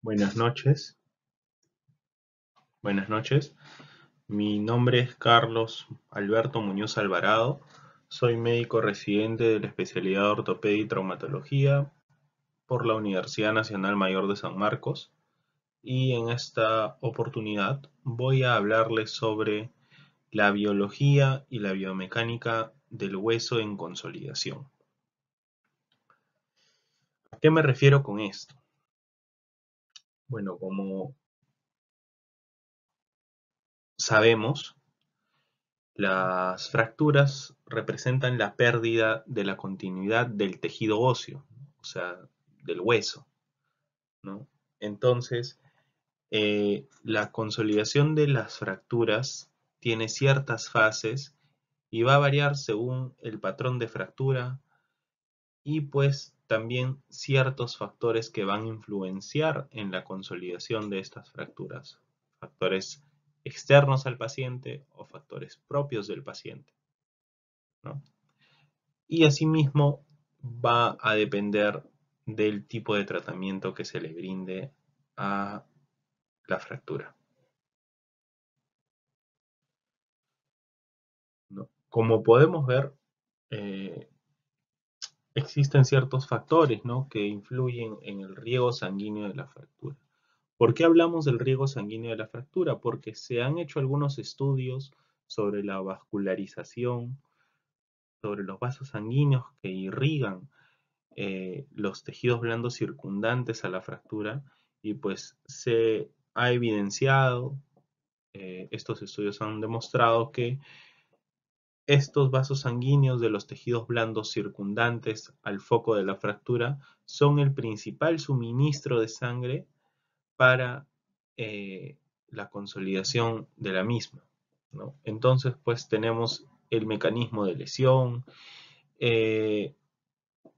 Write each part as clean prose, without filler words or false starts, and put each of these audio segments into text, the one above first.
Buenas noches, buenas noches. Mi nombre es Carlos Alberto Muñoz Alvarado. Soy médico residente de la especialidad de ortopedia y traumatología por la Universidad Nacional Mayor de San Marcos. Y en esta oportunidad voy a hablarles sobre la biología y la biomecánica del hueso en consolidación. ¿A qué me refiero con esto? Bueno, como sabemos, las fracturas representan la pérdida de la continuidad del tejido óseo, o sea, del hueso, ¿no? Entonces, la consolidación de las fracturas tiene ciertas fases y va a variar según el patrón de fractura y pues también ciertos factores que van a influenciar en la consolidación de estas fracturas, factores externos al paciente o factores propios del paciente, ¿no? Y asimismo va a depender del tipo de tratamiento que se le brinde a la fractura, ¿no? Como podemos ver, eh, existen ciertos factores, ¿no?, que influyen en el riego sanguíneo de la fractura. ¿Por qué hablamos del riego sanguíneo de la fractura? Porque se han hecho algunos estudios sobre la vascularización, sobre los vasos sanguíneos que irrigan los tejidos blandos circundantes a la fractura y pues se ha evidenciado, estos estudios han demostrado que estos vasos sanguíneos de los tejidos blandos circundantes al foco de la fractura son el principal suministro de sangre para la consolidación de la misma, ¿no? Entonces pues tenemos el mecanismo de lesión, eh,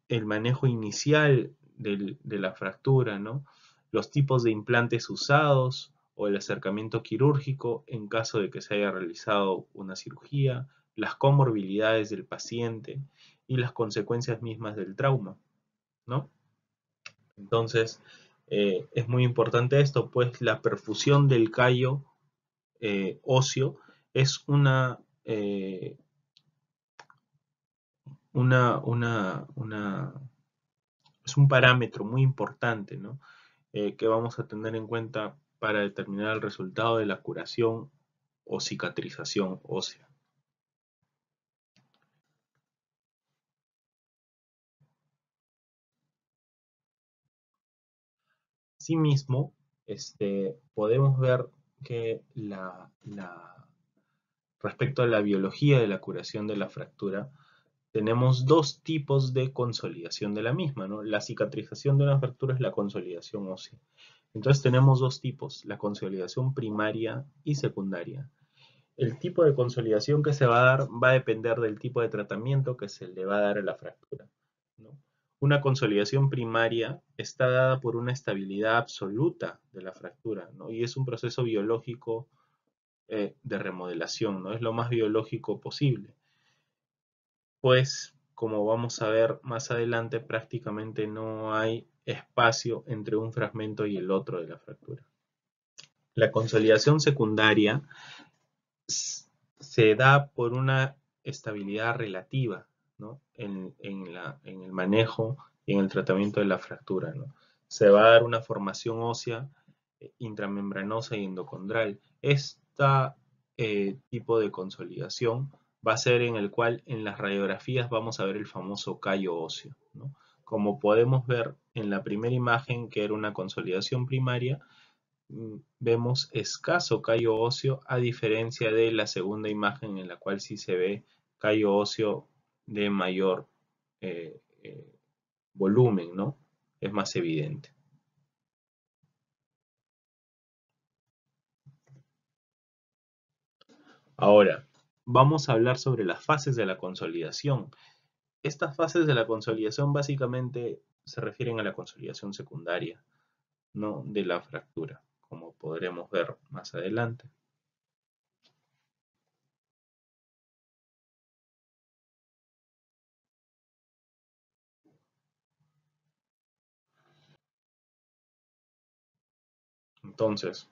el manejo inicial de la fractura, ¿no?, los tipos de implantes usados o el acercamiento quirúrgico en caso de que se haya realizado una cirugía, las comorbilidades del paciente y las consecuencias mismas del trauma, ¿no? Entonces, es muy importante esto, pues la perfusión del callo óseo es una es un parámetro muy importante, ¿no?, que vamos a tener en cuenta para determinar el resultado de la curación o cicatrización ósea. Asimismo, podemos ver que respecto a la biología de la curación de la fractura, tenemos dos tipos de consolidación de la misma, ¿no? La cicatrización de una fractura es la consolidación ósea. Entonces tenemos dos tipos, la consolidación primaria y secundaria. El tipo de consolidación que se va a dar va a depender del tipo de tratamiento que se le va a dar a la fractura, ¿no? Una consolidación primaria está dada por una estabilidad absoluta de la fractura, ¿no?, y es un proceso biológico de remodelación, ¿no? Es lo más biológico posible. Pues, como vamos a ver más adelante, prácticamente no hay espacio entre un fragmento y el otro de la fractura. La consolidación secundaria se da por una estabilidad relativa, ¿no?, en el manejo y en el tratamiento de la fractura, ¿no? Se va a dar una formación ósea intramembranosa y endocondral. Este tipo de consolidación va a ser en el cual en las radiografías vamos a ver el famoso callo óseo, ¿no? Como podemos ver en la primera imagen, que era una consolidación primaria, vemos escaso callo óseo, a diferencia de la segunda imagen en la cual sí se ve callo óseo de mayor eh, eh, volumen, ¿no? Es más evidente. Ahora, vamos a hablar sobre las fases de la consolidación. Estas fases de la consolidación básicamente se refieren a la consolidación secundaria, no de la fractura, como podremos ver más adelante. Entonces,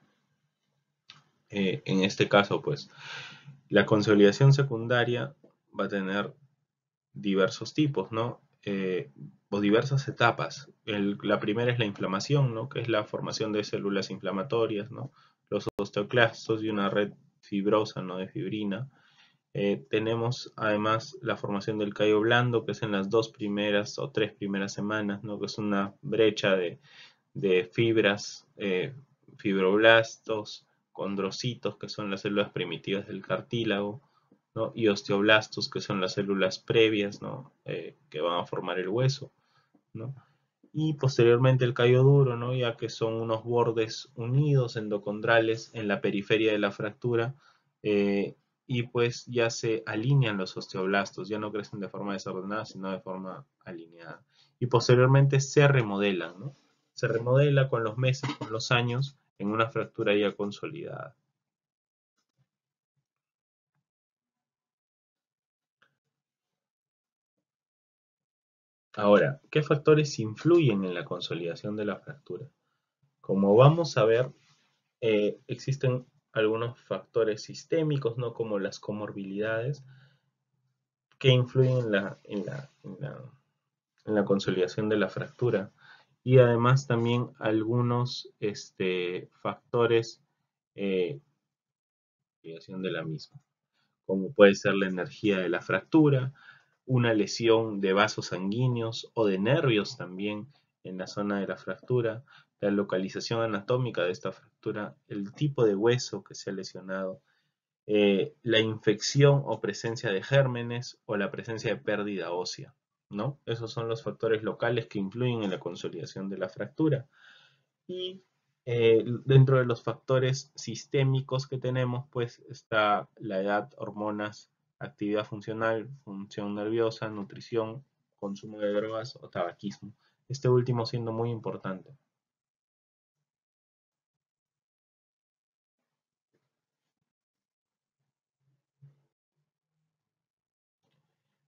en este caso, pues, la consolidación secundaria va a tener diversos tipos, ¿no? O diversas etapas. La primera es la inflamación, ¿no? Que es la formación de células inflamatorias, ¿no? Los osteoclastos y una red fibrosa, ¿no? De fibrina. Tenemos además la formación del callo blando, que es en las 2 primeras o 3 primeras semanas, ¿no? Que es una brecha de fibras, fibroblastos, condrocitos, que son las células primitivas del cartílago, ¿no? Y osteoblastos, que son las células previas, ¿no? Que van a formar el hueso, ¿no? Y posteriormente el callo duro, ¿no? Ya que son unos bordes unidos endocondrales en la periferia de la fractura, y pues ya se alinean los osteoblastos, ya no crecen de forma desordenada, sino de forma alineada. Y posteriormente se remodelan, ¿no? Se remodela con los meses, con los años, en una fractura ya consolidada. Ahora, ¿qué factores influyen en la consolidación de la fractura? Como vamos a ver, existen algunos factores sistémicos, ¿no? Como las comorbilidades, que influyen en la consolidación de la fractura. Y además también algunos factores de consolidación de la misma, como puede ser la energía de la fractura, una lesión de vasos sanguíneos o de nervios también en la zona de la fractura, la localización anatómica de esta fractura, el tipo de hueso que se ha lesionado, la infección o presencia de gérmenes o la presencia de pérdida ósea, ¿no? Esos son los factores locales que influyen en la consolidación de la fractura. Y dentro de los factores sistémicos que tenemos, pues está la edad, hormonas, actividad funcional, función nerviosa, nutrición, consumo de drogas o tabaquismo. Este último siendo muy importante.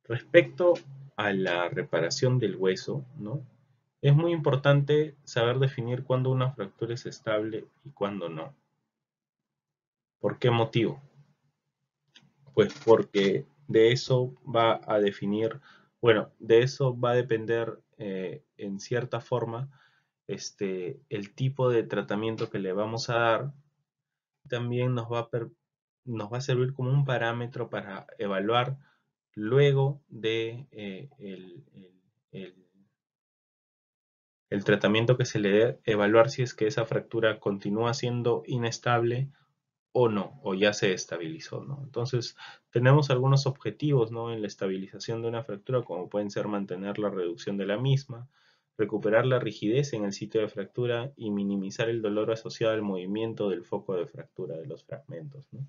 Respecto a la reparación del hueso, ¿no? Es muy importante saber definir cuándo una fractura es estable y cuándo no. ¿Por qué motivo? Pues porque de eso va a definir, bueno, de eso va a depender en cierta forma el tipo de tratamiento que le vamos a dar. También nos va a servir como un parámetro para evaluar luego de el- el tratamiento que se le dé, evaluar si es que esa fractura continúa siendo inestable o no, o ya se estabilizó, ¿no? Entonces, tenemos algunos objetivos, ¿no? En la estabilización de una fractura, como pueden ser mantener la reducción de la misma, recuperar la rigidez en el sitio de fractura y minimizar el dolor asociado al movimiento del foco de fractura de los fragmentos, ¿no?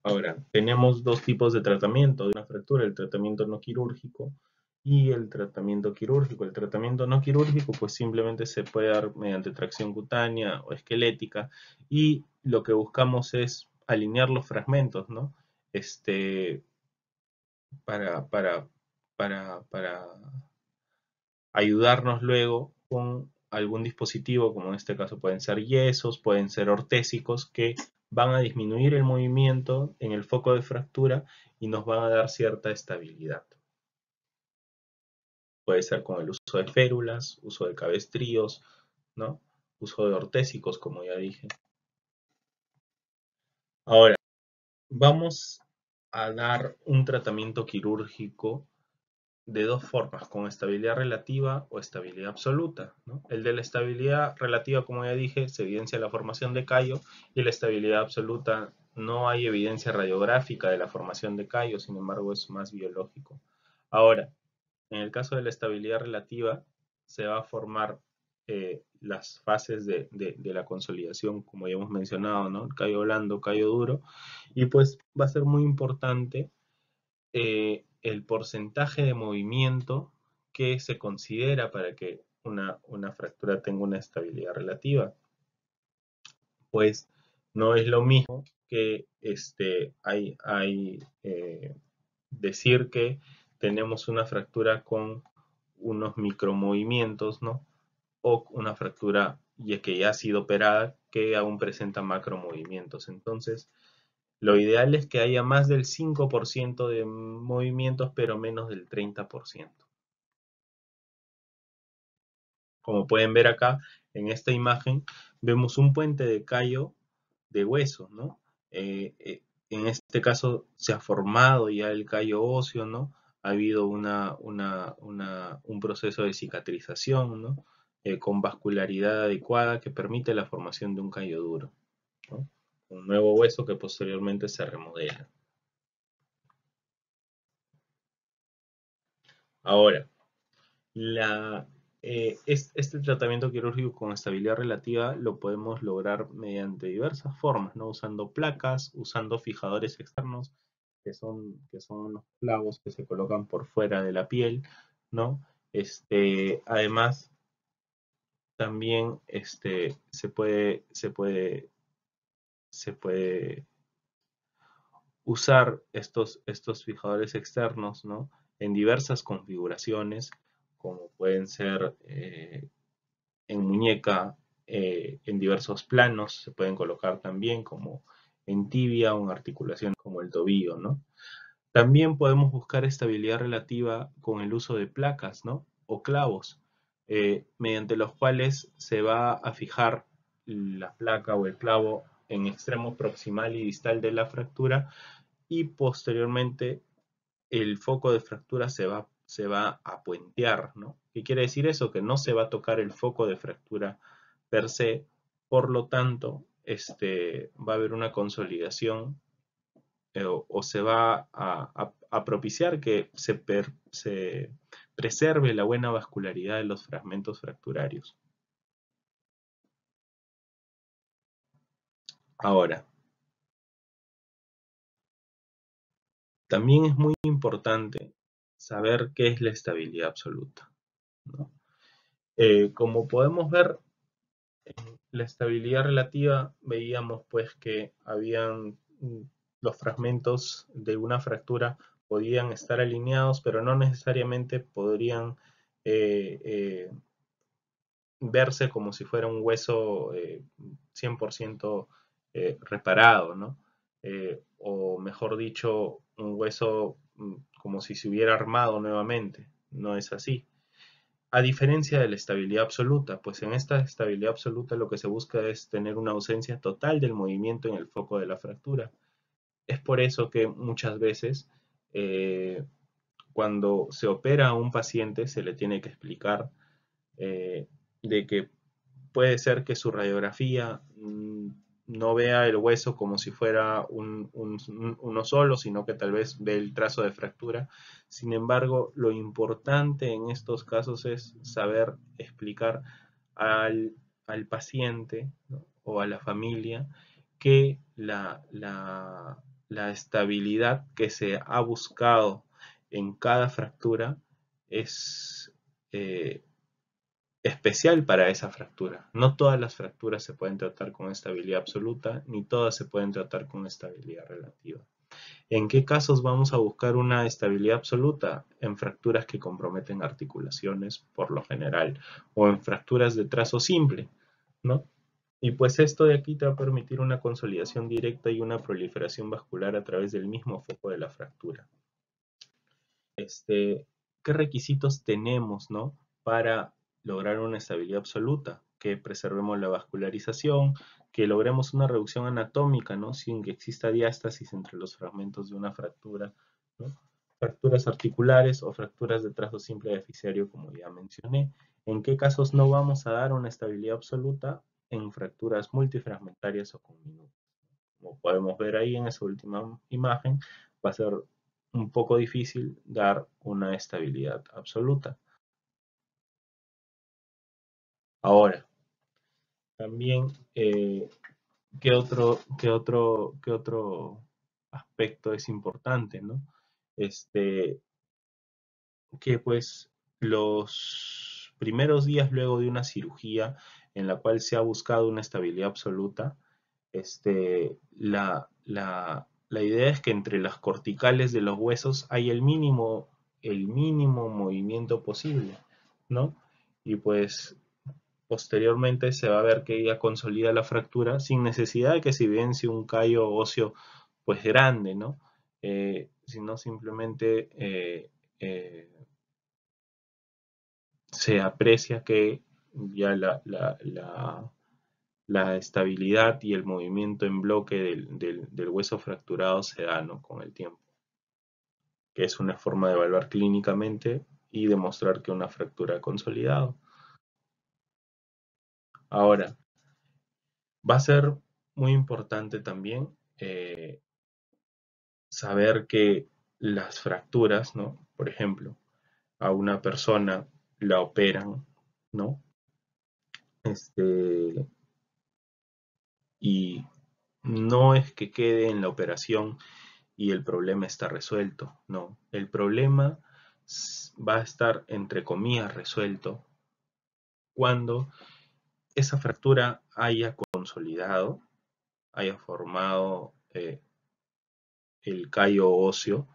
Ahora, tenemos dos tipos de tratamiento de una fractura, el tratamiento no quirúrgico y el tratamiento quirúrgico. El tratamiento no quirúrgico pues simplemente se puede dar mediante tracción cutánea o esquelética y lo que buscamos es alinear los fragmentos, ¿no? Este, para, para, para ayudarnos luego con algún dispositivo, como en este caso pueden ser yesos, pueden ser ortésicos, que van a disminuir el movimiento en el foco de fractura y nos van a dar cierta estabilidad. Puede ser con el uso de férulas, uso de cabestrillos, ¿no? Uso de ortésicos, como ya dije. Ahora, vamos a dar un tratamiento quirúrgico de dos formas, con estabilidad relativa o estabilidad absoluta, ¿no? El de la estabilidad relativa, como ya dije, se evidencia la formación de callo y la estabilidad absoluta no hay evidencia radiográfica de la formación de callo, sin embargo es más biológico. Ahora, en el caso de la estabilidad relativa, se va a formar las fases de la consolidación, como ya hemos mencionado, ¿no? Callo blando, callo duro, y pues va a ser muy importante el porcentaje de movimiento que se considera para que una fractura tenga una estabilidad relativa. Pues no es lo mismo que decir que tenemos una fractura con unos micromovimientos, ¿no? o una fractura que ya ha sido operada que aún presenta macromovimientos. Entonces, lo ideal es que haya más del 5% de movimientos, pero menos del 30%. Como pueden ver acá, en esta imagen, vemos un puente de callo de hueso, ¿no? En este caso se ha formado ya el callo óseo, ¿no? Ha habido un proceso de cicatrización, ¿no? Con vascularidad adecuada que permite la formación de un callo duro, ¿no? Un nuevo hueso que posteriormente se remodela. Ahora, este tratamiento quirúrgico con estabilidad relativa lo podemos lograr mediante diversas formas, ¿no? Usando placas, usando fijadores externos, que son unos clavos que se colocan por fuera de la piel, ¿no? Además, también se puede usar estos fijadores externos, ¿no? En diversas configuraciones, como pueden ser en muñeca, en diversos planos, se pueden colocar también como en tibia o en articulación como el tobillo, ¿no? También podemos buscar estabilidad relativa con el uso de placas, ¿no? O clavos, mediante los cuales se va a fijar la placa o el clavo en extremo proximal y distal de la fractura y posteriormente el foco de fractura se va a puentear, ¿no? ¿Qué quiere decir eso? Que no se va a tocar el foco de fractura per se, por lo tanto, va a haber una consolidación o se va a propiciar que se preserve la buena vascularidad de los fragmentos fracturarios. Ahora, también es muy importante saber qué es la estabilidad absoluta, ¿no? Como podemos ver, la estabilidad relativa, veíamos pues que habían los fragmentos de una fractura podían estar alineados, pero no necesariamente podrían eh, eh, verse como si fuera un hueso 100% reparado, ¿no? O mejor dicho, un hueso como si se hubiera armado nuevamente. No es así. A diferencia de la estabilidad absoluta, pues en esta estabilidad absoluta lo que se busca es tener una ausencia total del movimiento en el foco de la fractura. Es por eso que muchas veces eh, cuando se opera a un paciente se le tiene que explicar eh, de que puede ser que su radiografía no vea el hueso como si fuera uno solo, sino que tal vez ve el trazo de fractura. Sin embargo, lo importante en estos casos es saber explicar al, al paciente, ¿no? O a la familia que la estabilidad que se ha buscado en cada fractura es especial para esa fractura. No todas las fracturas se pueden tratar con estabilidad absoluta, ni todas se pueden tratar con estabilidad relativa. ¿En qué casos vamos a buscar una estabilidad absoluta? En fracturas que comprometen articulaciones, por lo general, o en fracturas de trazo simple, ¿no? Y pues esto de aquí te va a permitir una consolidación directa y una proliferación vascular a través del mismo foco de la fractura. ¿Qué requisitos tenemos, ¿no? Para lograr una estabilidad absoluta? Que preservemos la vascularización, que logremos una reducción anatómica, ¿no? Sin que exista diástasis entre los fragmentos de una fractura, ¿no? Fracturas articulares o fracturas de trazo simple deficiario, como ya mencioné. ¿En qué casos no vamos a dar una estabilidad absoluta? En fracturas multifragmentarias o con minutos. Como podemos ver ahí en esa última imagen, va a ser un poco difícil dar una estabilidad absoluta. Ahora, también, ¿qué otro aspecto es importante, ¿no? Este, que pues los primeros días luego de una cirugía en la cual se ha buscado una estabilidad absoluta, la idea es que entre las corticales de los huesos hay el mínimo movimiento posible, ¿no? Y pues posteriormente se va a ver que ya consolida la fractura sin necesidad de que se evidencie un callo óseo pues grande, ¿no? Sino simplemente se aprecia que ya la estabilidad y el movimiento en bloque del hueso fracturado se da, ¿no? Con el tiempo, que es una forma de evaluar clínicamente y demostrar que una fractura ha consolidado. Ahora, va a ser muy importante también saber que las fracturas, ¿no? Por ejemplo, a una persona la operan, ¿no? Este, y no es que quede en la operación y el problema está resuelto, no. El problema va a estar, entre comillas, resuelto cuando esa fractura haya consolidado, haya formado el callo óseo,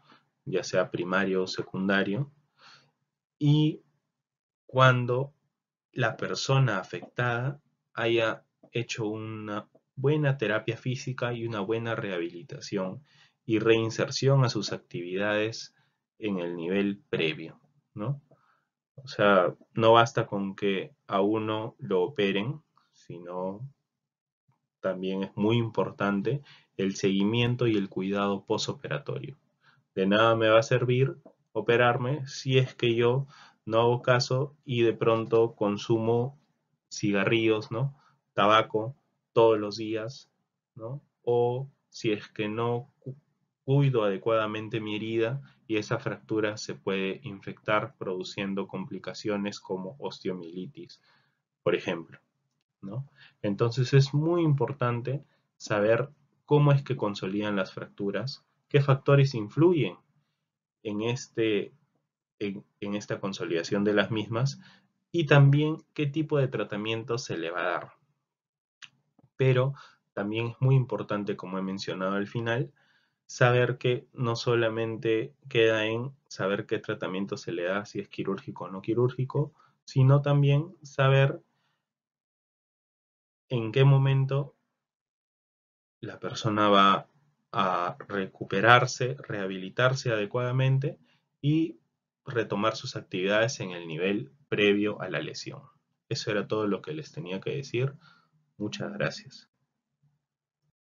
ya sea primario o secundario, y cuando la persona afectada haya hecho una buena terapia física y una buena rehabilitación y reinserción a sus actividades en el nivel previo, ¿no? O sea, no basta con que a uno lo operen, sino también es muy importante el seguimiento y el cuidado posoperatorio. De nada me va a servir operarme si es que yo no hago caso y de pronto consumo cigarrillos, ¿no? Tabaco todos los días, ¿no? O si es que no cuido adecuadamente mi herida y esa fractura se puede infectar produciendo complicaciones como osteomielitis, por ejemplo, ¿no? Entonces es muy importante saber cómo es que consolidan las fracturas, qué factores influyen en, en esta consolidación de las mismas y también qué tipo de tratamiento se le va a dar. Pero también es muy importante, como he mencionado al final, saber que no solamente queda en saber qué tratamiento se le da, si es quirúrgico o no quirúrgico, sino también saber en qué momento la persona va a recuperarse, rehabilitarse adecuadamente y retomar sus actividades en el nivel previo a la lesión. Eso era todo lo que les tenía que decir. Muchas gracias.